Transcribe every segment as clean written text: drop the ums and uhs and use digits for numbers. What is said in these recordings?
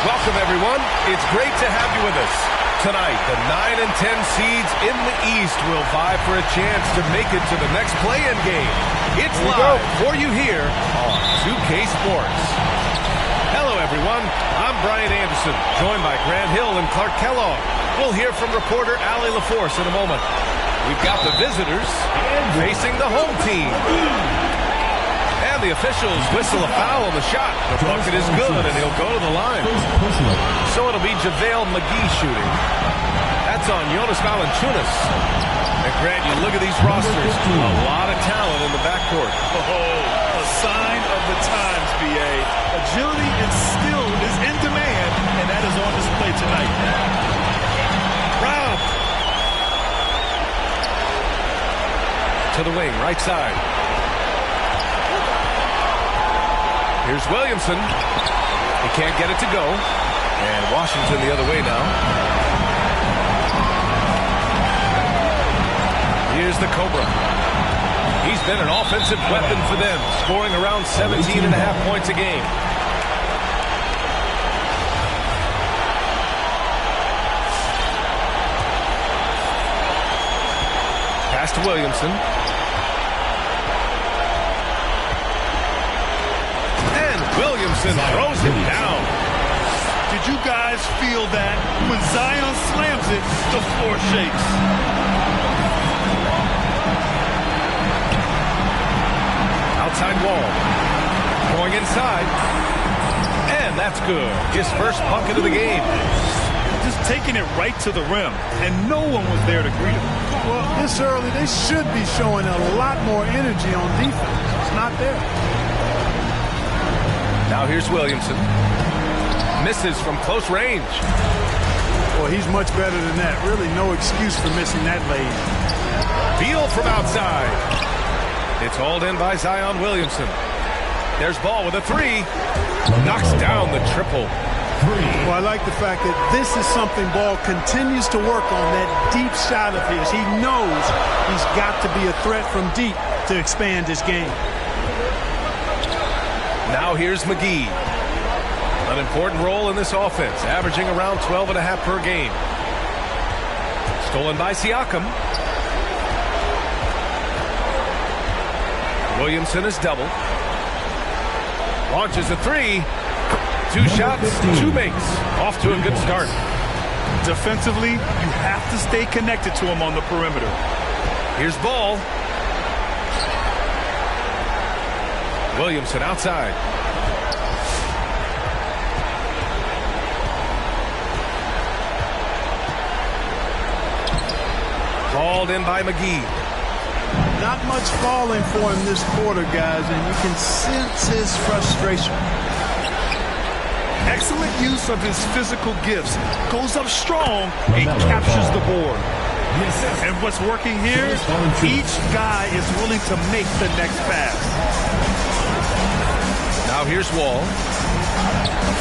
Welcome, everyone. It's great to have you with us. Tonight, the 9 and 10 seeds in the East will vie for a chance to make it to the next play-in game. It's live for you here on 2K Sports. Hello, everyone. I'm Brian Anderson, joined by Grant Hill and Clark Kellogg. We'll hear from reporter Allie LaForce in a moment. We've got the visitors facing the home team. And the officials whistle a foul on the shot. The bucket is good, and he'll go to the line. So it'll be JaVale McGee shooting. That's on Jonas Valanciunas. And Grant, you look at these rosters, a lot of talent in the backcourt. Oh, a sign of the times, B.A. Agility and skill is in demand, and that is on display tonight. Rob. To the wing, right side. Here's Williamson. He can't get it to go. And Washington the other way now. Here's the Cobra. He's been an offensive weapon for them, scoring around 17.5 points a game. Pass to Williamson. Williamson throws it down. Did you guys feel that? When Zion slams it, the floor shakes. Outside wall. Going inside. And that's good. His first bucket of the game. Just taking it right to the rim, and no one was there to greet him. Well, this early, they should be showing a lot more energy on defense. It's not there. Now here's Williamson. Misses from close range. Well, he's much better than that. Really no excuse for missing that lane. Beal from outside. It's hauled in by Zion Williamson. There's Ball with a three. Knocks down the triple. Well, I like the fact that this is something Ball continues to work on, that deep shot of his. He knows he's got to be a threat from deep to expand his game. Now here's McGee. An important role in this offense, averaging around 12.5 per game. Stolen by Siakam. Williamson is doubled. Launches a three. 2 shots, 2 makes. Off to a good start. Defensively, you have to stay connected to him on the perimeter. Here's Ball. Williamson outside. Hauled in by McGee. Not much falling for him this quarter, guys, and you can sense his frustration. Excellent use of his physical gifts. Goes up strong and captures the board. And what's working here, each guy is willing to make the next pass. Now here's Wall.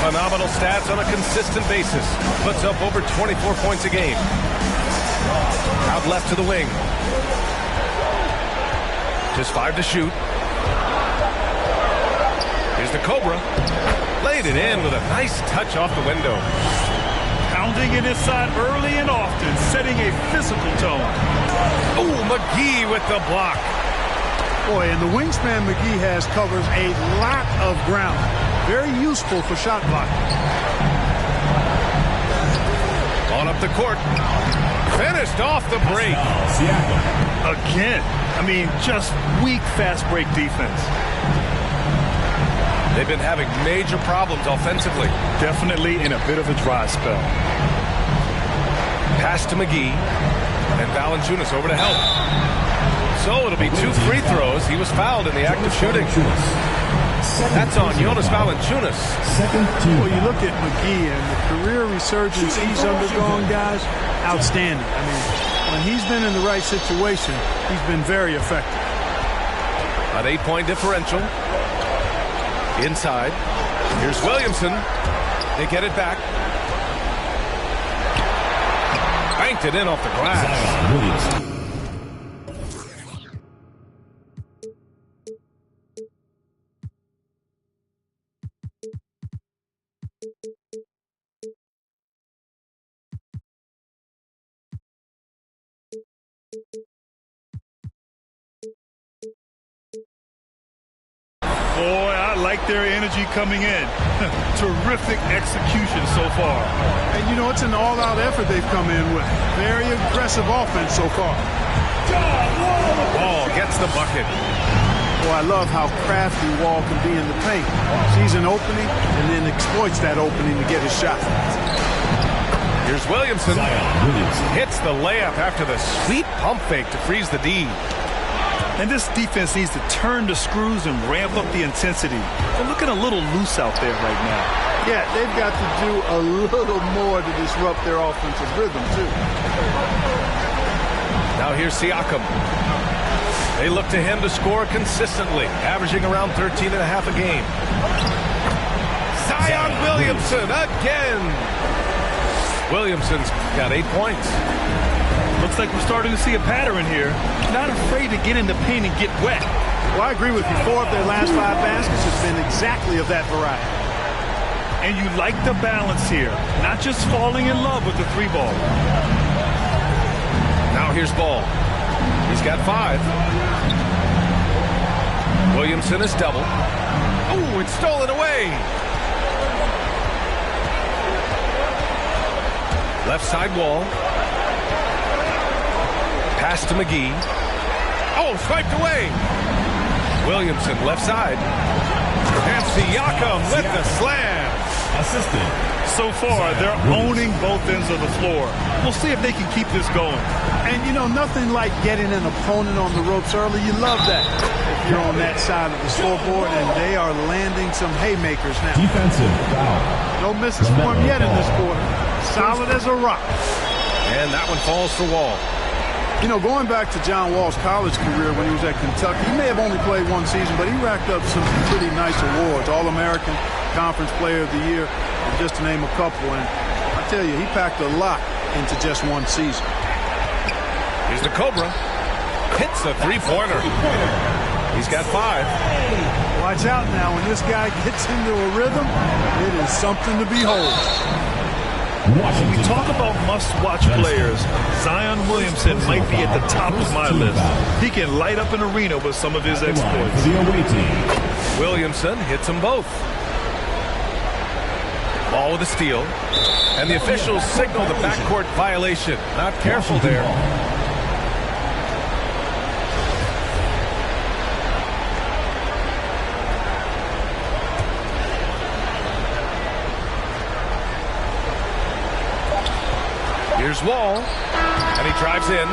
Phenomenal stats on a consistent basis. Puts up over 24 points a game. Out left to the wing. Just 5 to shoot. Here's the Cobra. Laid it in with a nice touch off the window. Pounding it inside early and often, setting a physical tone. Oh, McGee with the block. Boy, and the wingspan McGee has covers a lot of ground. Very useful for shot blocking. On up the court. Finished off the break. Again, I mean, just weak fast break defense. They've been having major problems offensively. Definitely in a bit of a dry spell. Pass to McGee. And Valanciunas over to help. So it'll be 2 free throws. He was fouled in the act of shooting. That's on Jonas Valanciunas. Well, you look at McGee and the career resurgence he's undergone, guys, outstanding. I mean, when he's been in the right situation, he's been very effective. An 8-point differential. Inside. Here's Williamson. They get it back. Banked it in off the glass. Boy, I like their energy coming in. Terrific execution so far. And, you know, it's an all-out effort they've come in with. Very aggressive offense so far. Wall gets the bucket. Boy, I love how crafty Wall can be in the paint. Sees an opening and then exploits that opening to get his shot. Here's Williamson. Hits the layup after the sweet pump fake to freeze the D. And this defense needs to turn the screws and ramp up the intensity. They're looking a little loose out there right now. Yeah, they've got to do a little more to disrupt their offensive rhythm, too. Now here's Siakam. They look to him to score consistently, averaging around 13.5 a game. Zion Williamson again. Williamson's got 8 points. Looks like we're starting to see a pattern here. Not afraid to get in the paint and get wet. Well, I agree with you. 4 of their last 5 baskets has been exactly of that variety. And you like the balance here. Not just falling in love with the 3-ball. Now here's Ball. He's got 5. Williamson is double. Oh, it's stolen away. Left side Wall. Pass to McGee. Oh, swiped away. Williamson left side. And Siakam with the slam. Assisted. So far, they're owning both ends of the floor. We'll see if they can keep this going. And, you know, nothing like getting an opponent on the ropes early. You love that if you're on that side of the scoreboard, and they are landing some haymakers now. Defensive foul. No misses for him yet in this quarter. Solid as a rock. And that one falls for Wall. You know, going back to John Wall's college career when he was at Kentucky, he may have only played 1 season, but he racked up some pretty nice awards. All-American, Conference Player of the Year, just to name a couple. And I tell you, he packed a lot into just 1 season. Here's the Cobra. Hits a 3-pointer. He's got 5. Watch out now. When this guy gets into a rhythm, it is something to behold. When we talk about must-watch players, Zion Williamson might be at the top of my list. He can light up an arena with some of his exploits. Williamson hits them both. Ball with a steal. And the officials signal the backcourt violation. Not careful there. Here's Wall, and he drives in.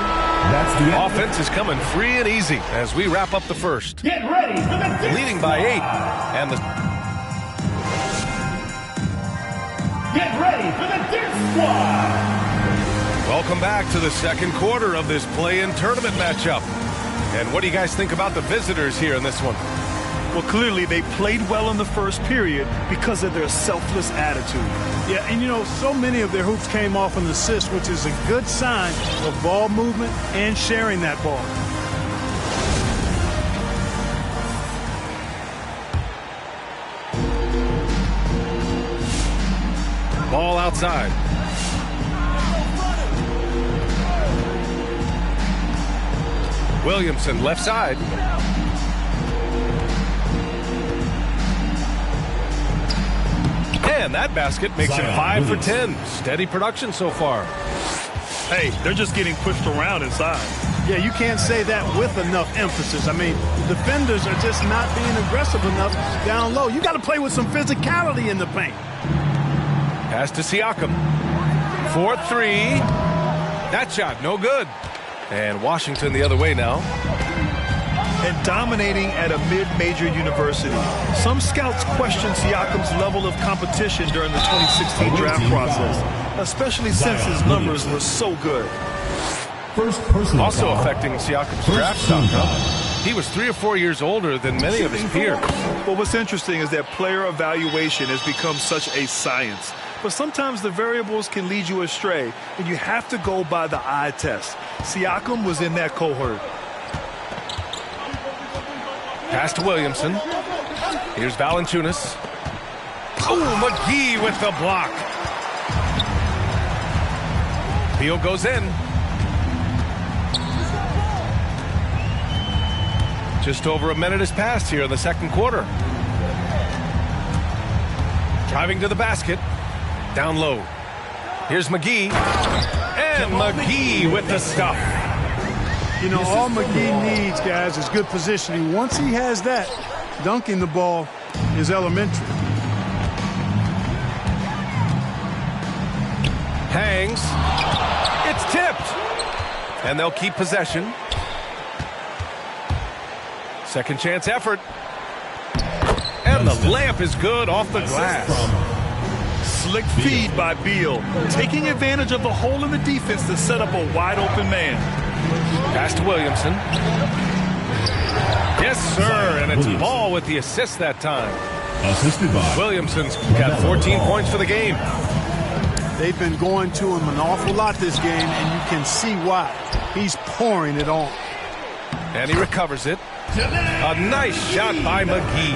That's the offense is coming free and easy as we wrap up the first. Get ready for the dip leading by 8, and the Get ready for the dip squad. Welcome back to the second quarter of this play-in tournament matchup. And what do you guys think about the visitors here in this one? Well, clearly they played well in the first period because of their selfless attitude. Yeah, and you know, so many of their hoops came off an assist, which is a good sign of ball movement and sharing that ball. Ball outside. Williamson left side. And that basket makes it 5 for 10. Steady production so far. Hey, they're just getting pushed around inside. Yeah, you can't say that with enough emphasis. I mean, the defenders are just not being aggressive enough down low. You got to play with some physicality in the paint. Pass to Siakam. 4-3. That shot, no good. And Washington the other way now. And dominating at a mid-major university. Some scouts question Siakam's level of competition during the 2016 draft process, especially since his numbers were so good. Also affecting Siakam's draft stock. He was 3 or 4 years older than many of his peers. Well, what's interesting is that player evaluation has become such a science. But sometimes the variables can lead you astray, and you have to go by the eye test. Siakam was in that cohort. Pass to Williamson. Here's Valanciunas. Oh, McGee with the block. Beal goes in. Just over a minute has passed here in the second quarter. Driving to the basket. Down low. Here's McGee. And McGee with the stuff. You know, all McGee needs, guys, is good positioning. Once he has that, dunking the ball is elementary. Hangs. It's tipped. And they'll keep possession. Second chance effort. And the layup is good off the glass. Slick feed by Beal, taking advantage of the hole in the defense to set up a wide-open man. Pass to Williamson. Yes, sir, and it's Ball with the assist that time. Assisted by Williamson's got 14 points for the game. They've been going to him an awful lot this game, and you can see why. He's pouring it on. And he recovers it. A nice shot by McGee.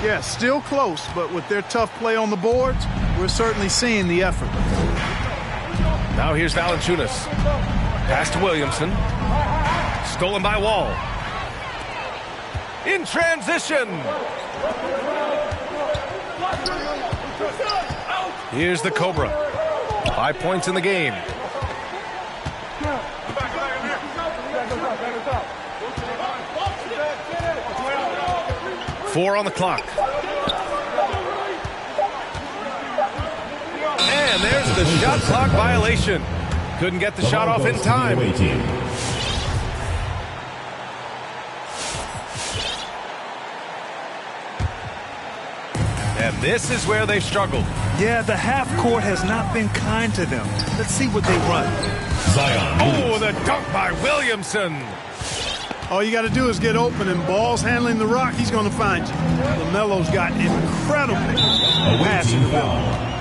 Yeah, still close, but with their tough play on the boards, we're certainly seeing the effort. Now here's Valanciunas. Pass to Williamson. Stolen by Wall. In transition. Here's the Cobra. 5 points in the game. Four on the clock. And there's the shot clock violation. Couldn't get the shot off in time. And this is where they've struggled. Yeah, the half court has not been kind to them. Let's see what they run. Oh, the dunk by Williamson. All you got to do is get open, and Ball's handling the rock. He's going to find you. LaMelo's got incredible passing ability.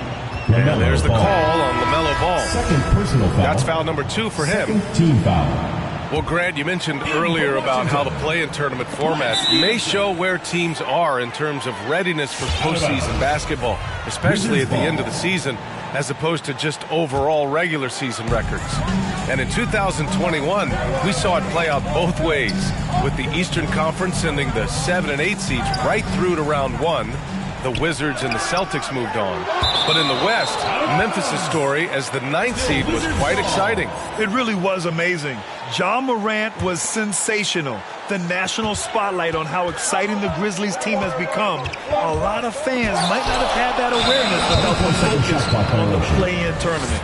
And there's the call on LaMelo Ball. Second personal foul. That's foul number 2 for him. Second team foul. Well, Grant, you mentioned earlier about how the play-in tournament format may show where teams are in terms of readiness for postseason basketball, especially at the end of the season, as opposed to just overall regular season records. And in 2021, we saw it play out both ways, with the Eastern Conference sending the 7 and 8 seeds right through to round 1. The Wizards and the Celtics moved on. But in the West, Memphis' story as the 9th seed was quite exciting. It really was amazing. Ja Morant was sensational. The national spotlight on how exciting the Grizzlies team has become. A lot of fans might not have had that awareness without the focus on the play-in tournament.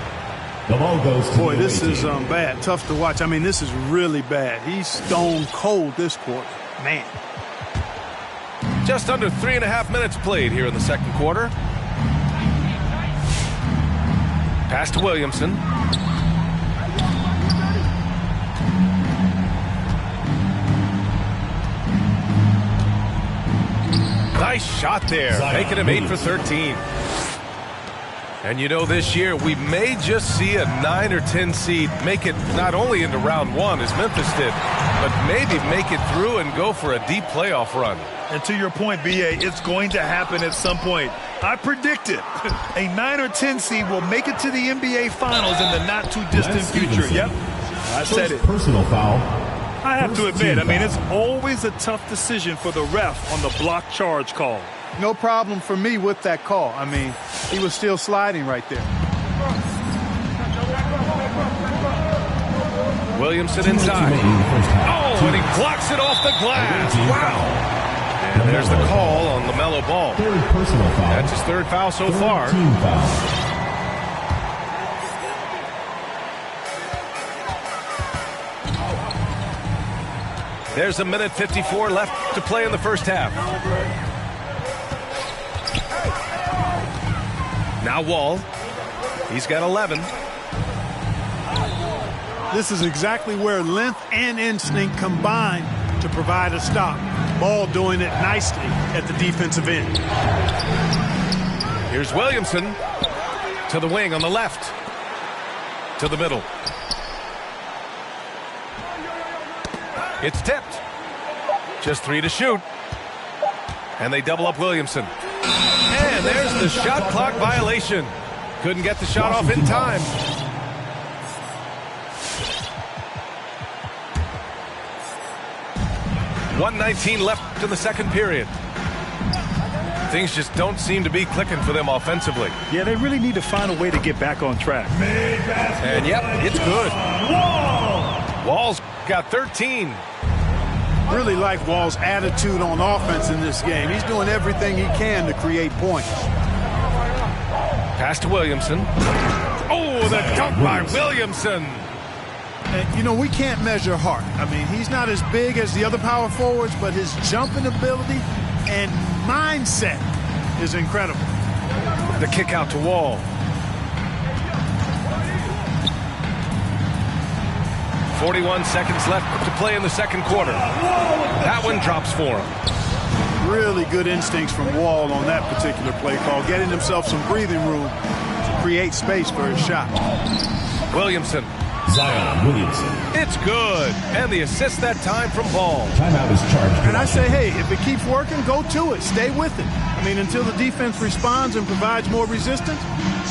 The ball goes to Boy, this is bad. Tough to watch. I mean, this is really bad. He's stone cold this quarter. Man. Just under 3.5 minutes played here in the second quarter. Pass to Williamson. Nice shot there, making him 8 for 13. And you know, this year we may just see a 9 or 10 seed make it not only into round 1 as Memphis did, but maybe make it through and go for a deep playoff run. And to your point, B.A., it's going to happen at some point. I predict it. A 9 or 10 seed will make it to the NBA Finals in the not-too-distant future. Yep, I said it. Personal foul. I have to admit, I mean, it's always a tough decision for the ref on the block charge call. No problem for me with that call. I mean, he was still sliding right there. Williamson inside. Oh, and he blocks it off the glass. Wow. And there's the call on LaMelo Ball. Third personal foul. That's his third foul so far. Team foul. There's 1:54 left to play in the first half. Now Wall. He's got 11. This is exactly where length and instinct combine to provide a stop. Ball doing it nicely at the defensive end. Here's Williamson to the wing on the left. To the middle. It's tipped. Just 3 to shoot. And they double up Williamson. And there's the shot clock violation. Couldn't get the shot off in time. .119 left in the second period. Things just don't seem to be clicking for them offensively. Yeah, they really need to find a way to get back on track. And yep, it's good. Wall's got 13. Really like Wall's attitude on offense in this game. He's doing everything he can to create points. Pass to Williamson. Oh, the dunk by Williamson. And, you know, we can't measure heart. I mean, he's not as big as the other power forwards, but his jumping ability and mindset is incredible. The kick out to Wall. 41 seconds left to play in the second quarter. That one drops for him. Really good instincts from Wall on that particular play call, getting himself some breathing room to create space for his shot. Williamson. Zion Williamson. It's good. And the assist that time from Ball. Timeout is charged. And I say, hey, if it keeps working, go to it. Stay with it. I mean, until the defense responds and provides more resistance,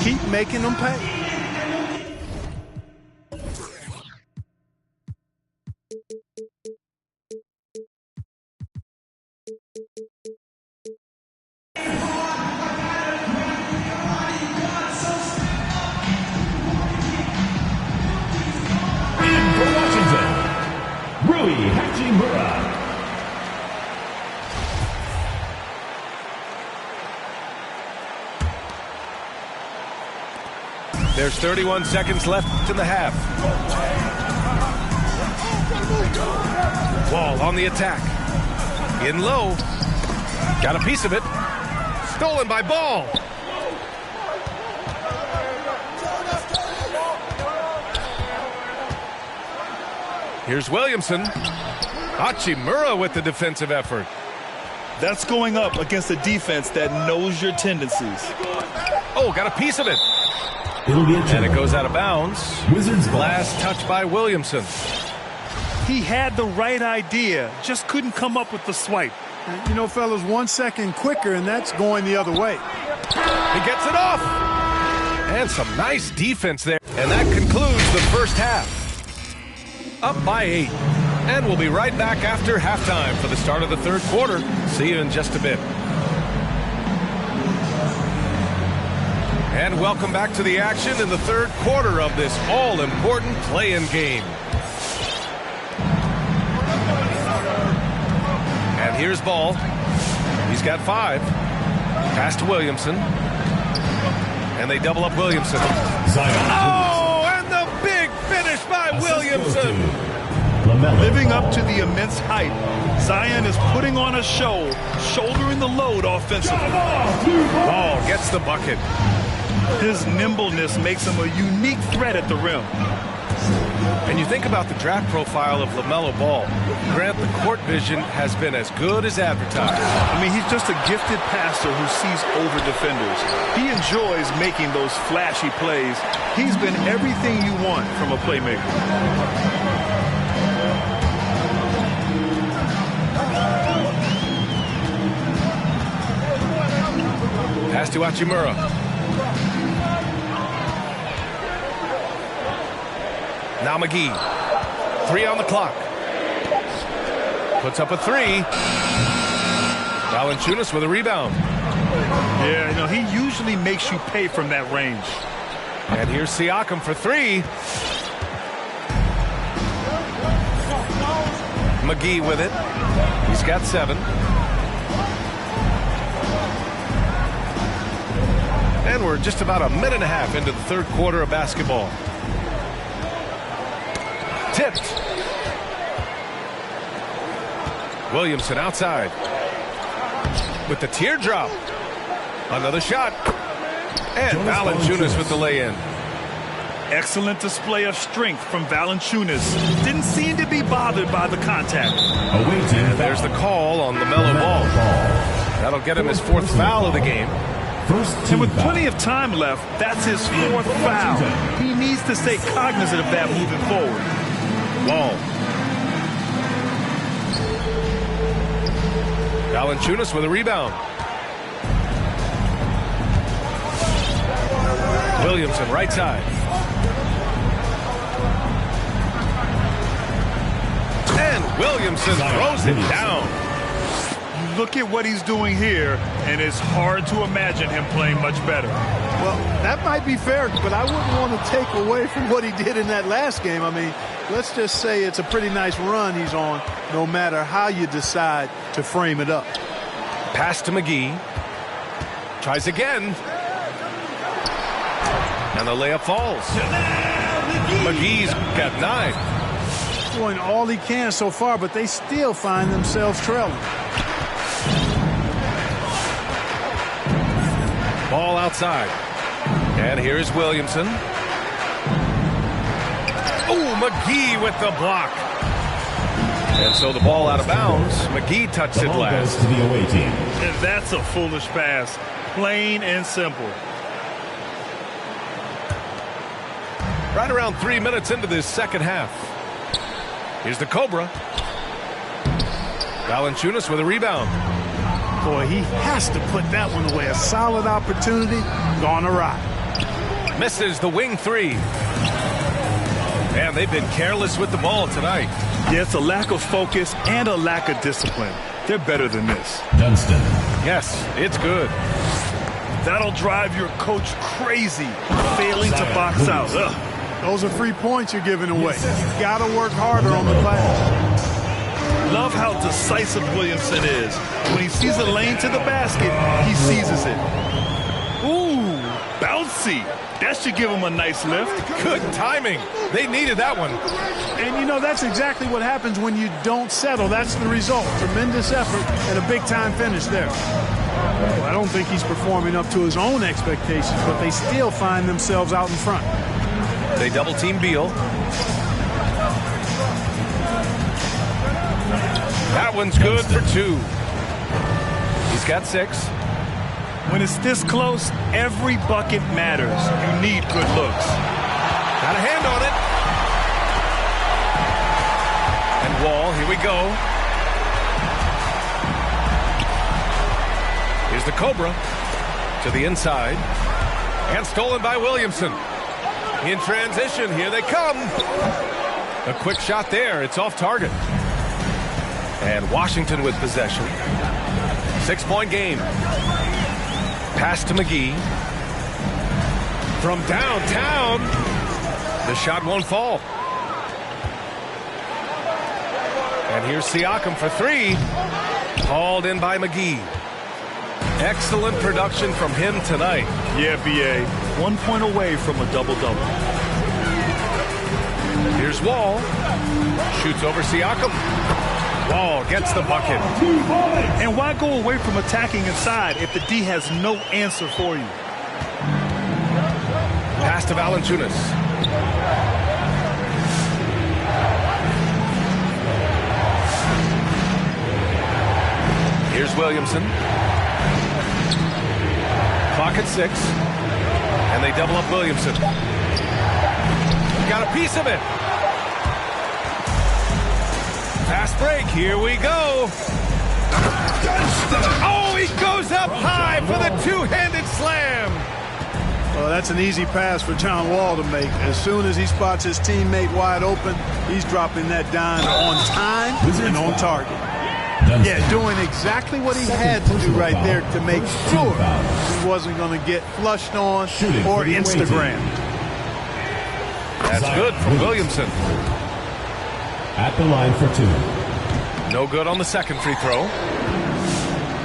keep making them pay. Rui Hachimura. There's 31 seconds left in the half. Wall on the attack. In low. Got a piece of it. Stolen by Ball. Here's Williamson. Hachimura with the defensive effort. That's going up against a defense that knows your tendencies. Oh, got a piece of it. It'll be a And it goes out of bounds. Wizards ball. Last touch by Williamson. He had the right idea, just couldn't come up with the swipe. You know, fellas, 1 second quicker, and that's going the other way. He gets it off. And some nice defense there. And that concludes the first half. Up by 8. And we'll be right back after halftime for the start of the third quarter. See you in just a bit. And welcome back to the action in the third quarter of this all-important play-in game. And here's Ball. He's got 5. Pass to Williamson. And they double up Williamson. Zion. Oh, and the big finish by Williamson. Living up to the immense hype, Zion is putting on a show, shouldering the load offensively. Ball gets the bucket. His nimbleness makes him a unique threat at the rim. And you think about the draft profile of LaMelo Ball. Grant, the court vision has been as good as advertised. I mean, he's just a gifted passer who sees over defenders. He enjoys making those flashy plays. He's been everything you want from a playmaker. Pass to Hachimura. Now McGee. 3 on the clock. Puts up a 3. Valanciunas with a rebound. Yeah, you know, he usually makes you pay from that range. And here's Siakam for three. McGee with it. He's got 7. And we're just about a minute and a half into the third quarter of basketball. Tipped. Williamson outside. With the teardrop. Another shot. And Valanciunas with the lay-in. Excellent display of strength from Valanciunas. Didn't seem to be bothered by the contact. And there's the call on LaMelo Ball. That'll get him his 4th foul of the game. And with plenty of time left, that's his 4th foul. He needs to stay cognizant of that moving forward. Ball. Valanciunas with a rebound. Williamson right side. And Williamson throws it down. Look at what he's doing here, and it's hard to imagine him playing much better. Well, that might be fair, but I wouldn't want to take away from what he did in that last game. I mean, let's just say it's a pretty nice run he's on, no matter how you decide to frame it up. Pass to McGee. Tries again. And the layup falls. McGee's got 9. Doing all he can so far, but they still find themselves trailing. Ball outside. And here's Williamson. Oh, McGee with the block. And so the ball out of bounds. McGee touched it last. To the away team. And that's a foolish pass. Plain and simple. Right around 3 minutes into this second half. Here's the Cobra. Valanciunas with a rebound. Boy, he has to put that one away. A solid opportunity gone awry. Misses the wing 3. Man, they've been careless with the ball tonight. Yeah, it's a lack of focus and a lack of discipline. They're better than this. Dunston. Yes, it's good. That'll drive your coach crazy, failing to box out. Ugh. Those are free points you're giving away. You've got to work harder on the glass. Love how decisive Williamson is. When he sees a lane to the basket, he seizes it. Ooh, bouncy. That should give him a nice lift. Good timing. They needed that one. And, you know, that's exactly what happens when you don't settle. That's the result. Tremendous effort and a big-time finish there. Well, I don't think he's performing up to his own expectations, but they still find themselves out in front. They double-team Beal. That one's good for 2. He's got 6. When it's this close, every bucket matters. You need good looks. Got a hand on it. And Wall, here we go. Here's the Cobra to the inside. And stolen by Williamson. In transition, here they come. A quick shot there. It's off target. And Washington with possession. 6-point game. Pass to McGee. From downtown. The shot won't fall. And here's Siakam for 3. Hauled in by McGee. Excellent production from him tonight. Yeah, B.A. 1 point away from a double-double. Here's Wall. Shoots over Siakam. Wall gets the bucket. And why go away from attacking inside if the D has no answer for you? Pass to Valanciunas. Here's Williamson. Clock at 6. And they double up Williamson. Got a piece of it. Fast break. Here we go. Oh, he goes up high for the two-handed slam. Well, that's an easy pass for John Wall to make. As soon as he spots his teammate wide open, he's dropping that dime on time and on target. Dunstan. Yeah, doing exactly what he had to do right there to make sure he wasn't going to get flushed on or Instagram. That's good from Williamson. At the line for 2. No good on the second free throw.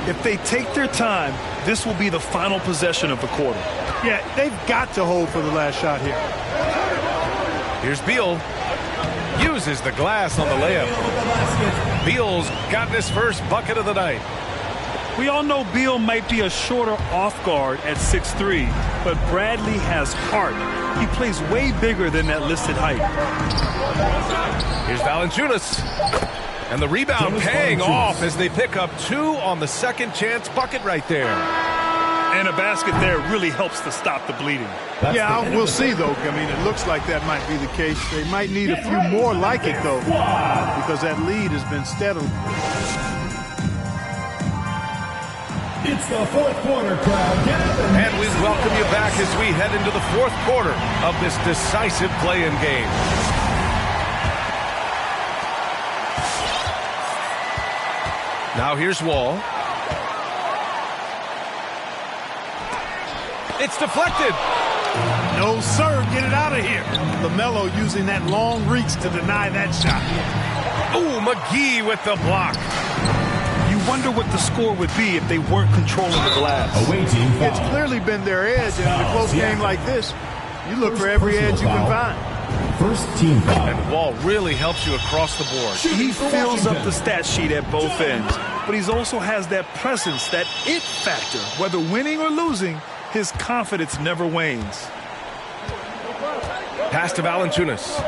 If they take their time, this will be the final possession of the quarter. Yeah, they've got to hold for the last shot here. Here's Beal. Uses the glass on the layup. Beal's gotten his first bucket of the night. We all know Beal might be a shorter off guard at 6'3", but Bradley has heart. He plays way bigger than that listed height. Here's Valanciunas. And the rebound paying off as they pick up 2 on the second chance bucket right there. And a basket there really helps to stop the bleeding. Yeah, we'll see, though. I mean, it looks like that might be the case. They might need a few more like it, though, because that lead has been steady. It's the fourth quarter, crowd. And we welcome you back as we head into the fourth quarter of this decisive play-in game. Now here's Wall. It's deflected. No, sir. Get it out of here. LaMelo using that long reach to deny that shot. Ooh, McGee with the block. You wonder what the score would be if they weren't controlling the glass. Away team foul. It's clearly been their edge, and in a close game like this, you look for every edge you can find. First team foul. And Wall really helps you across the board. He fills up the stat sheet at both ends, but he also has that presence, that it factor. Whether winning or losing, his confidence never wanes. Pass to Valanciunas.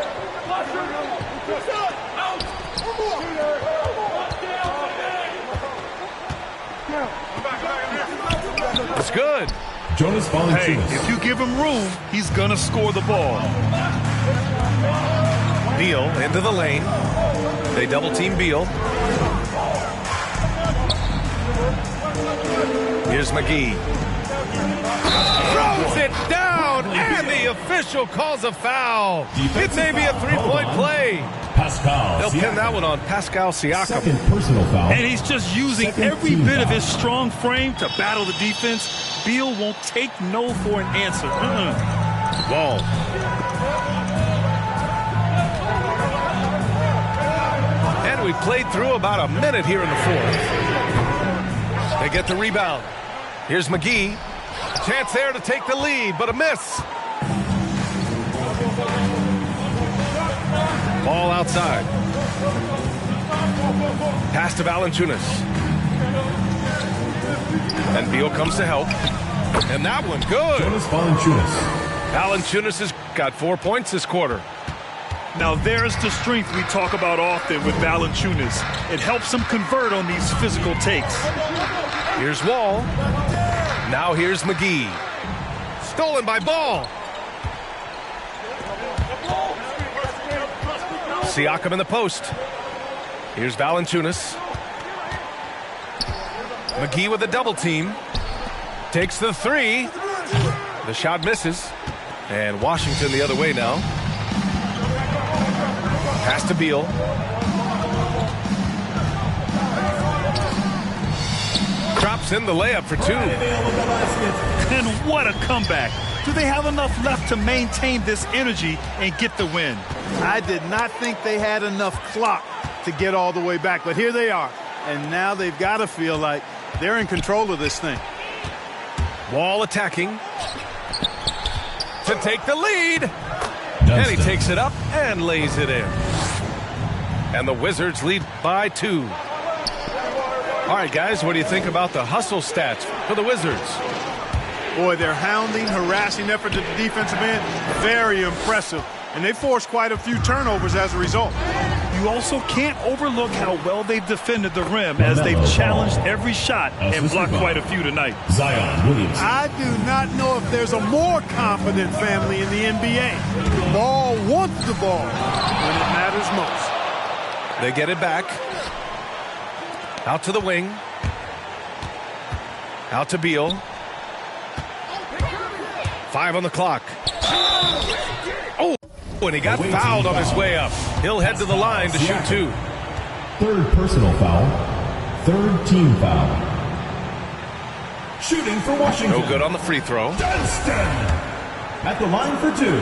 It's good. Jonas Hey, Valanciunas. if you give him room, he's gonna score the ball. Beal into the lane. They double team Beal. Here's McGee. Throws it down, and the official calls a foul. It may be a three-point play. Pascal. They'll pin that one on Pascal Siakam. Second personal foul. And he's just using every bit of his strong frame to battle the defense. Beal won't take no for an answer. Wall. And we played through about a minute here in the fourth. They get the rebound. Here's McGee. Chance there to take the lead, but a miss. Ball outside. Pass to Valanciunas. And Beal comes to help. And that one, good. Jonas Valanciunas. Valanciunas has got 4 points this quarter. Now there's the strength we talk about often with Valanciunas. It helps him convert on these physical takes. Here's Wall. Now here's McGee. Stolen by Ball. Siakam in the post. Here's Valanciunas. McGee with a double team. Takes the three. The shot misses. And Washington the other way now. Pass to Beal. Drops in the layup for 2. And what a comeback. Do they have enough left to maintain this energy and get the win? I did not think they had enough clock to get all the way back, but here they are. And now they've got to feel like they're in control of this thing. Wall attacking. To take the lead. Dunstan. And he takes it up and lays it in. And the Wizards lead by 2. All right, guys, what do you think about the hustle stats for the Wizards? Boy, their hounding, harassing effort at the defensive end, very impressive. And they forced quite a few turnovers as a result. You also can't overlook how well they've defended the rim as they've challenged every shot and blocked quite a few tonight. Zion Williamson. I do not know if there's a more confident family in the NBA. Ball wants the ball when it matters most. They get it back. Out to the wing. Out to Beal. 5 on the clock. Oh, and he got fouled on his way up. He'll head to the line to shoot 2. Third personal foul. Third team foul. Shooting for Washington. No good on the free throw. Dunston at the line for two.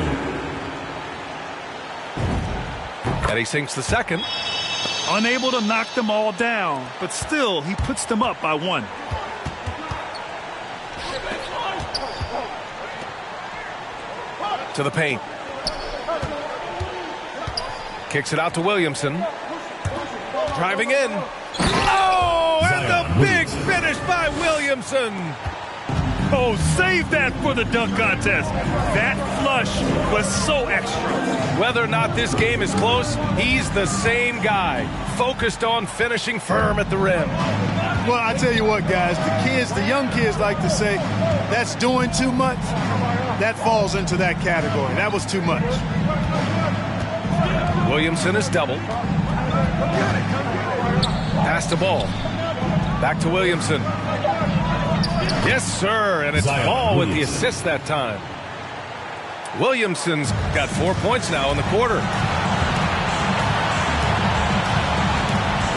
And he sinks the second. Unable to knock them all down, but still he puts them up by one. To the paint. Kicks it out to Williamson. Driving in. Oh, and the big finish by Williamson. Oh, save that for the dunk contest. That flush was so extra. Whether or not this game is close, he's the same guy, focused on finishing firm at the rim. Well, I tell you what, guys, the young kids like to say, that's doing too much. That falls into that category. That was too much. Williamson is doubled. Pass the ball. Back to Williamson. Yes, sir, and it's Ball with the assist that time. Williamson's got 4 points now in the quarter.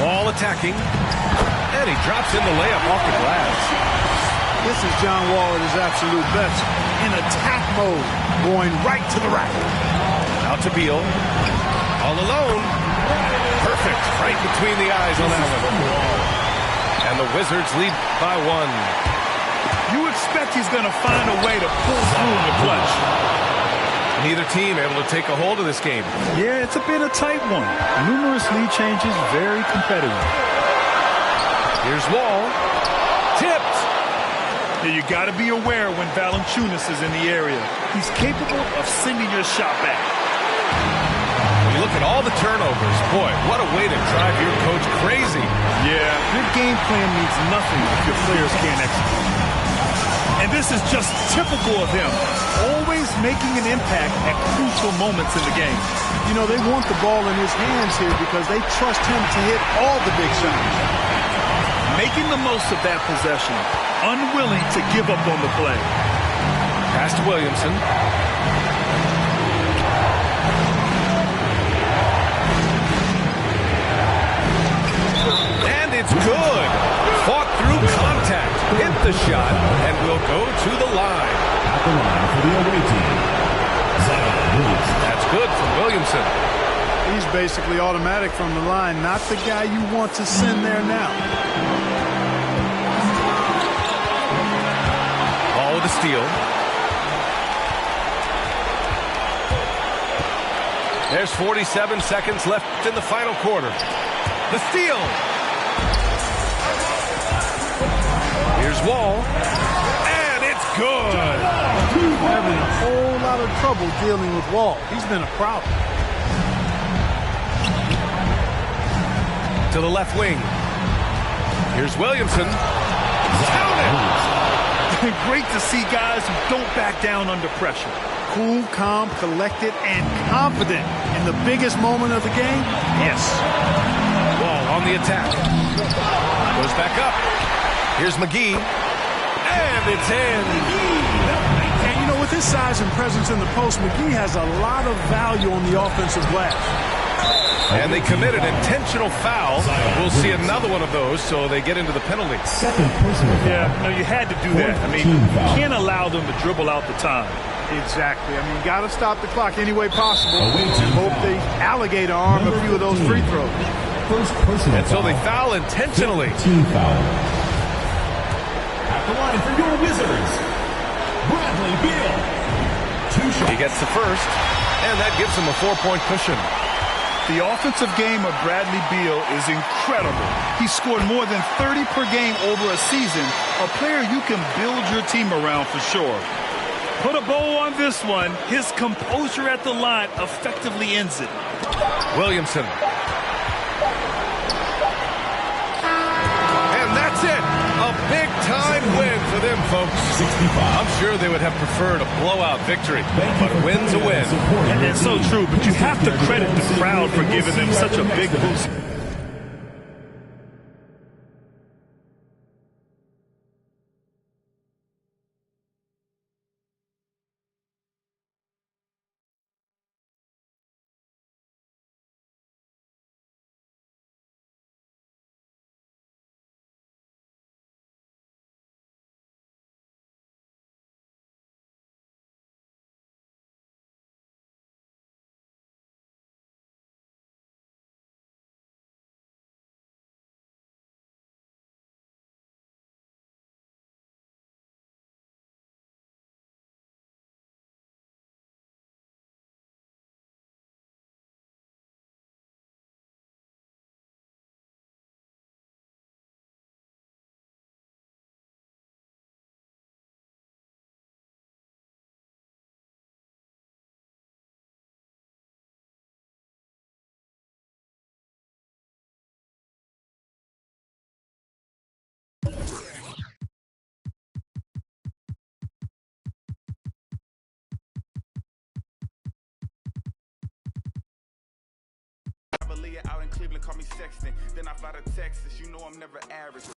Wall attacking, and he drops in the layup off the glass. This is John Wall at his absolute best. In attack mode, going right to the rack. Out to Beal. All alone. Perfect. Right between the eyes on that one. And the Wizards lead by one. You expect he's going to find a way to pull through in the clutch. Neither team able to take a hold of this game. Yeah, it's a bit of a tight one. Numerous lead changes, very competitive. Here's Wall. Tipped. Yeah, you got to be aware when Valanciunas is in the area. He's capable of sending your shot back. When you look at all the turnovers, boy, what a way to drive your coach crazy. Yeah, your game plan means nothing if your players can't execute. And this is just typical of him, always making an impact at crucial moments in the game. You know, they want the ball in his hands here because they trust him to hit all the big shots. Making the most of that possession, unwilling to give up on the play. Pass to Williamson. And it's good. Fought through contact, hit the shot, and will go to the line. At the line for the away team. Zion Williamson. That's good from Williamson. He's basically automatic from the line, not the guy you want to send there now. Ball with a steal. There's 47 seconds left in the final quarter. The steal. Here's Wall. And it's good. Having a whole lot of trouble dealing with Wall. He's been a problem. To the left wing. Here's Williamson. Count it. Great to see guys who don't back down under pressure. Cool, calm, collected, and confident in the biggest moment of the game. Yes. Wall on the attack. Goes back up. Here's McGee. And it's in. And you know, with his size and presence in the post, McGee has a lot of value on the offensive glass. And they committed an intentional foul. We'll see another one of those, so they get into the penalty. Second personal foul. Yeah, no, you had to do that. I mean, you can't allow them to dribble out the time. Exactly. I mean, got to stop the clock any way possible. And hope they alligator arm a few of those free throws. First personal And so foul. they foul intentionally. Team foul. At the line for your Wizards, Bradley Beal. 2 shots. He gets the first, and that gives him a 4-point cushion. The offensive game of Bradley Beal is incredible. He scored more than 30 per game over a season, a player you can build your team around for sure. Put a bow on this one. His composure at the line effectively ends it. Williamson. And that's it. A big-time win for them, folks. 65. I'm sure they would have preferred a blowout victory, but a win's a win. And that's so true, but you have to credit the crowd for giving them such a big boost. Out in Cleveland, call me Sexton. Then I fly to Texas, you know I'm never average.